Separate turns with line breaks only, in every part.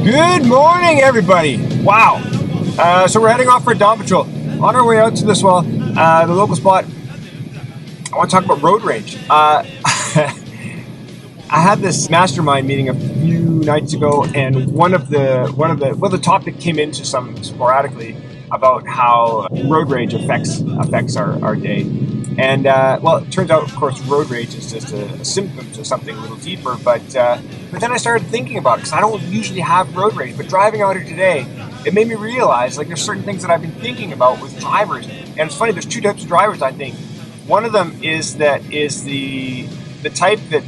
Good morning, everybody. Wow. So we're heading off for a dawn patrol. On our way out to this, the local spot, I want to talk about road rage. I had this mastermind meeting a few nights ago, and the topic came into some sporadically about how road rage affects our day. And it turns out, of course, road rage is just a symptom to something a little deeper. But then I started thinking about it because I don't usually have road rage. But driving out here today, it made me realize there's certain things that I've been thinking about with drivers. And it's funny, there's two types of drivers, I think. One of them is the type that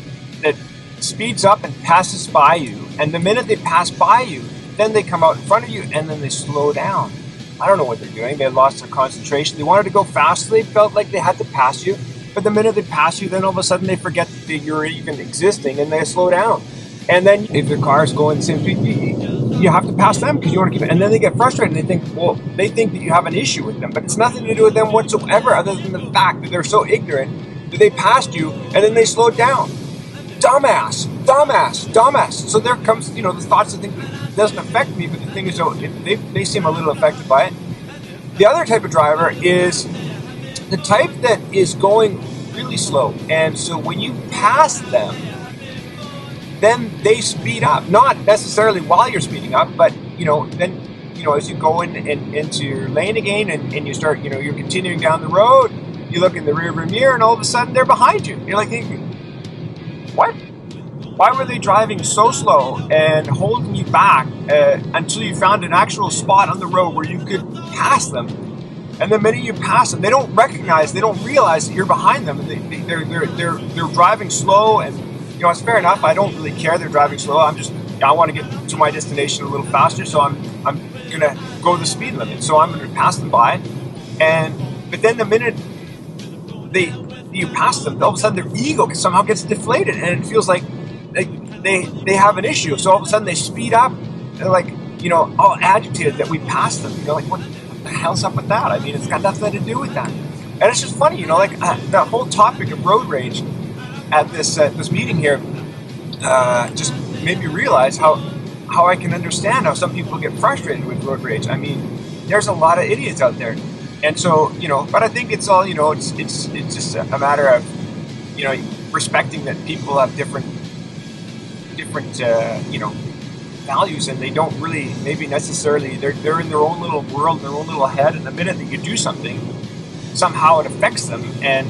speeds up and passes by you. And the minute they pass by you, then they come out in front of you and then they slow down. I don't know what they're doing. They lost their concentration. They wanted to go fast, so they felt like they had to pass you. But the minute they pass you, then all of a sudden they forget that you're even existing and they slow down. And then if their car is going the same speed, you have to pass them because you want to keep it. And then they get frustrated and they think that you have an issue with them. But it's nothing to do with them whatsoever other than the fact that they're so ignorant that they passed you and then they slowed down. Dumbass. So there comes, the thoughts that think it doesn't affect me, but the thing is, they seem a little affected by it. The other type of driver is the type that is going really slow. And so when you pass them, then they speed up. Not necessarily while you're speeding up, but, then, as you go into your lane again and you start, you're continuing down the road, you look in the rearview mirror and all of a sudden they're behind you. You're like thinking, what? Why were they driving so slow and holding you back until you found an actual spot on the road where you could pass them? And the minute you pass them, they don't realize that you're behind them, and they're driving slow. And it's fair enough. I don't really care they're driving slow. I want to get to my destination a little faster, so I'm gonna go the speed limit. So I'm gonna pass them by, but then the minute you pass them, all of a sudden their ego somehow gets deflated, and it feels like they have an issue. So all of a sudden they speed up. They're like, all agitated that we passed them. You're like, what the hell's up with that? I mean, it's got nothing to do with that. And it's just funny, the whole topic of road rage at this meeting here just made me realize how I can understand how some people get frustrated with road rage. I mean, there's a lot of idiots out there. And so, but I think it's all, it's just a matter of, respecting that people have different, values, and they don't really, maybe necessarily, they're in their own little world, their own little head, and the minute that you do something, somehow it affects them, and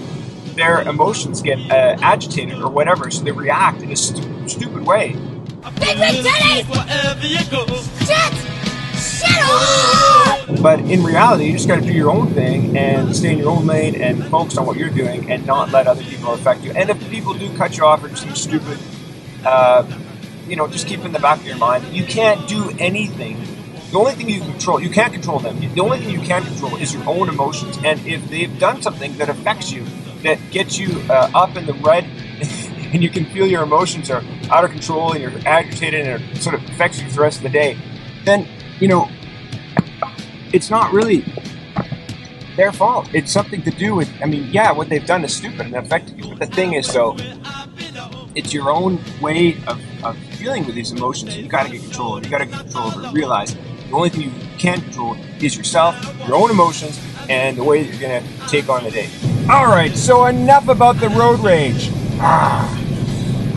their emotions get agitated or whatever, so they react in a stupid way.
Big Shut up!
But in reality, you just got to do your own thing and stay in your own lane and focus on what you're doing and not let other people affect you. And if people do cut you off or do something stupid, just keep in the back of your mind, you can't do anything. The only thing you can't control them. The only thing you can control is your own emotions. And if they've done something that affects you, that gets you up in the red, and you can feel your emotions are out of control and you're agitated and it sort of affects you for the rest of the day, then, it's not really their fault. It's something to do with, what they've done is stupid and affected you. But the thing is, it's your own way of dealing with these emotions. You got to get control of it. You got to get control of it. Realize the only thing you can control is yourself, your own emotions, and the way that you're going to take on the day. All right, so enough about the road rage.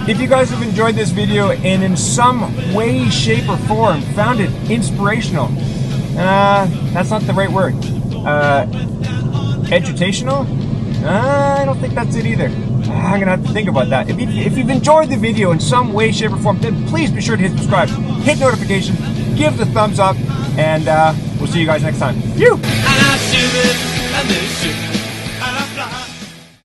If you guys have enjoyed this video and in some way, shape, or form found it inspirational, that's not the right word. Edutational? I don't think that's it either. I'm gonna have to think about that. If you've enjoyed the video in some way, shape, or form, then please be sure to hit subscribe, hit notifications, give the thumbs up, and we'll see you guys next time. Phew!